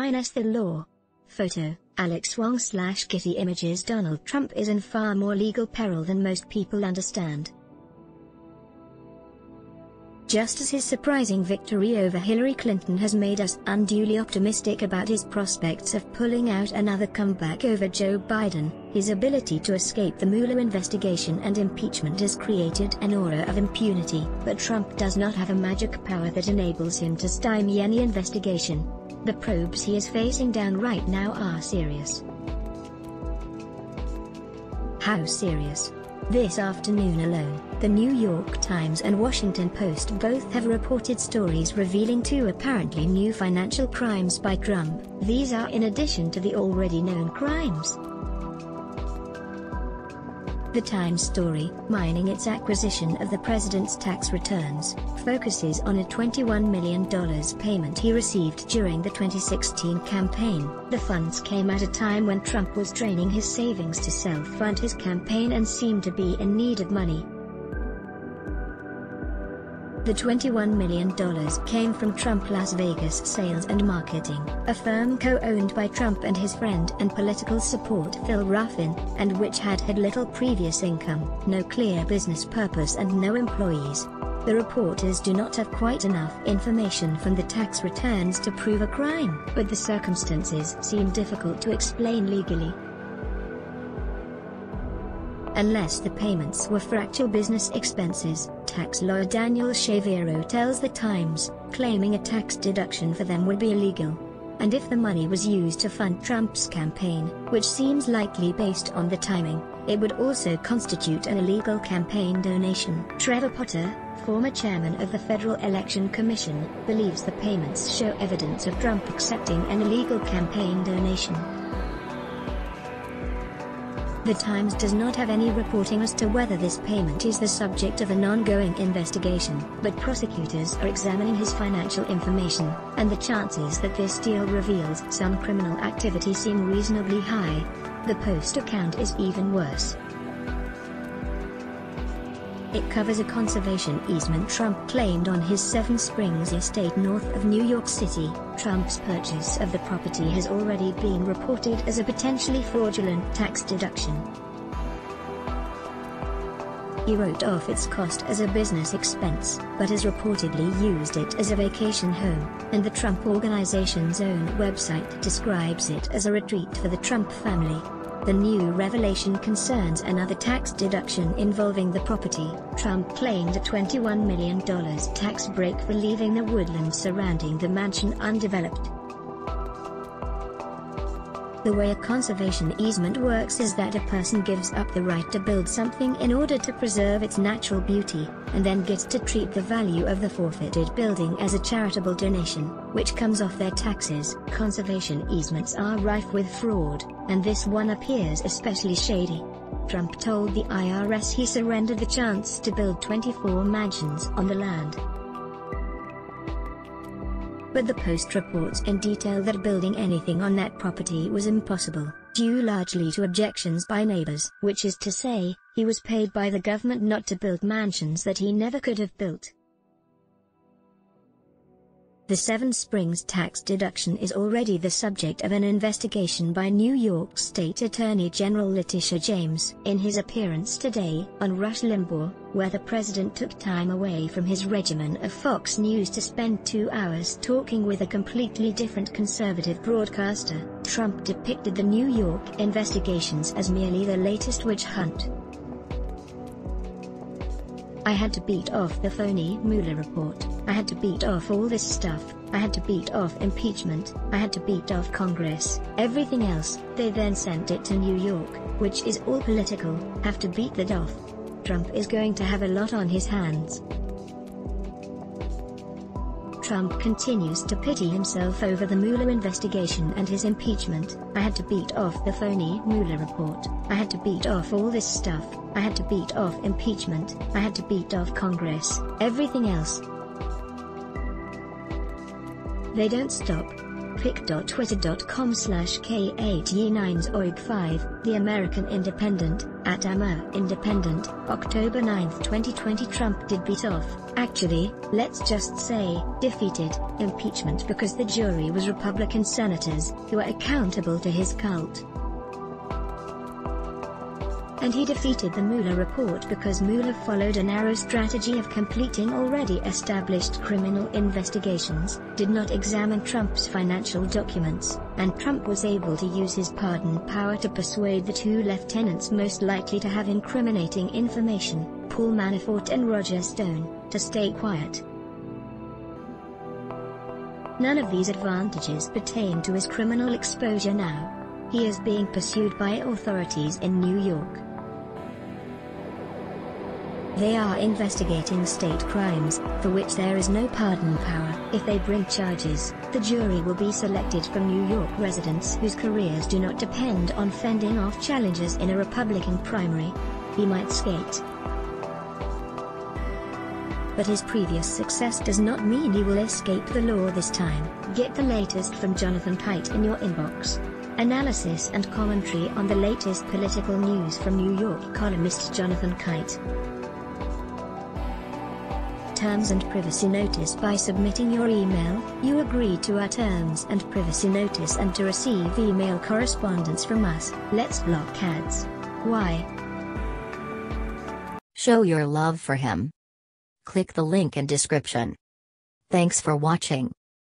minus the law. Photo, Alex Wong/Getty Images. Donald Trump is in far more legal peril than most people understand. Just as his surprising victory over Hillary Clinton has made us unduly optimistic about his prospects of pulling out another comeback over Joe Biden, his ability to escape the Mueller investigation and impeachment has created an aura of impunity. But Trump does not have a magic power that enables him to stymie any investigation. The probes he is facing down right now are serious. How serious? This afternoon alone, the New York Times and Washington Post both have reported stories revealing two apparently new financial crimes by Trump. These are in addition to the already known crimes. The Times story, mining its acquisition of the president's tax returns, focuses on a $21 million payment he received during the 2016 campaign. The funds came at a time when Trump was draining his savings to self-fund his campaign and seemed to be in need of money. The $21 million came from Trump Las Vegas Sales and Marketing, a firm co-owned by Trump and his friend and political support Phil Ruffin, and which had little previous income, no clear business purpose and no employees. The reporters do not have quite enough information from the tax returns to prove a crime, but the circumstances seem difficult to explain legally. Unless the payments were for actual business expenses, tax lawyer Daniel Shaviro tells The Times, claiming a tax deduction for them would be illegal. And if the money was used to fund Trump's campaign, which seems likely based on the timing, it would also constitute an illegal campaign donation. Trevor Potter, former chairman of the Federal Election Commission, believes the payments show evidence of Trump accepting an illegal campaign donation. The Times does not have any reporting as to whether this payment is the subject of an ongoing investigation, but prosecutors are examining his financial information, and the chances that this deal reveals some criminal activity seem reasonably high. The Post account is even worse. It covers a conservation easement Trump claimed on his Seven Springs estate north of New York City. Trump's purchase of the property has already been reported as a potentially fraudulent tax deduction. He wrote off its cost as a business expense, but has reportedly used it as a vacation home, and the Trump Organization's own website describes it as a retreat for the Trump family. The new revelation concerns another tax deduction involving the property. Trump claimed a $21 million tax break for leaving the woodlands surrounding the mansion undeveloped. The way a conservation easement works is that a person gives up the right to build something in order to preserve its natural beauty, and then gets to treat the value of the forfeited building as a charitable donation, which comes off their taxes. Conservation easements are rife with fraud, and this one appears especially shady. Trump told the IRS he surrendered the chance to build 24 mansions on the land. But the Post reports in detail that building anything on that property was impossible, due largely to objections by neighbors. Which is to say, he was paid by the government not to build mansions that he never could have built. The Seven Springs tax deduction is already the subject of an investigation by New York State Attorney General Letitia James. In his appearance today on Rush Limbaugh, where the president took time away from his regimen of Fox News to spend 2 hours talking with a completely different conservative broadcaster, Trump depicted the New York investigations as merely the latest witch hunt. I had to beat off the phony Mueller report. I had to beat off all this stuff. I had to beat off impeachment. I had to beat off Congress. Everything else, they then sent it to New York, which is all political. Have to beat that off. Trump is going to have a lot on his hands. Trump continues to pity himself over the Mueller investigation and his impeachment. I had to beat off the phony Mueller report. I had to beat off all this stuff. I had to beat off impeachment. I had to beat off Congress. Everything else. They don't stop. pic.twitter.com/K8ye9org5, The American Independent, at Independent, October 9, 2020. Trump did beat off, actually, let's just say, defeated, impeachment because the jury was Republican senators, who are accountable to his cult. And he defeated the Mueller report because Mueller followed a narrow strategy of completing already established criminal investigations, did not examine Trump's financial documents, and Trump was able to use his pardon power to persuade the two lieutenants most likely to have incriminating information, Paul Manafort and Roger Stone, to stay quiet. None of these advantages pertain to his criminal exposure now. He is being pursued by authorities in New York. They are investigating state crimes, for which there is no pardon power. If they bring charges, the jury will be selected from New York residents whose careers do not depend on fending off challenges in a Republican primary. He might skate. But his previous success does not mean he will escape the law this time. Get the latest from Jonathan Kite in your inbox. Analysis and commentary on the latest political news from New York columnist Jonathan Kite. Terms and privacy notice. By submitting your email, you agree to our terms and privacy notice and to receive email correspondence from us. Let's block ads. Why? Show your love for him. Click the link in description. Thanks for watching.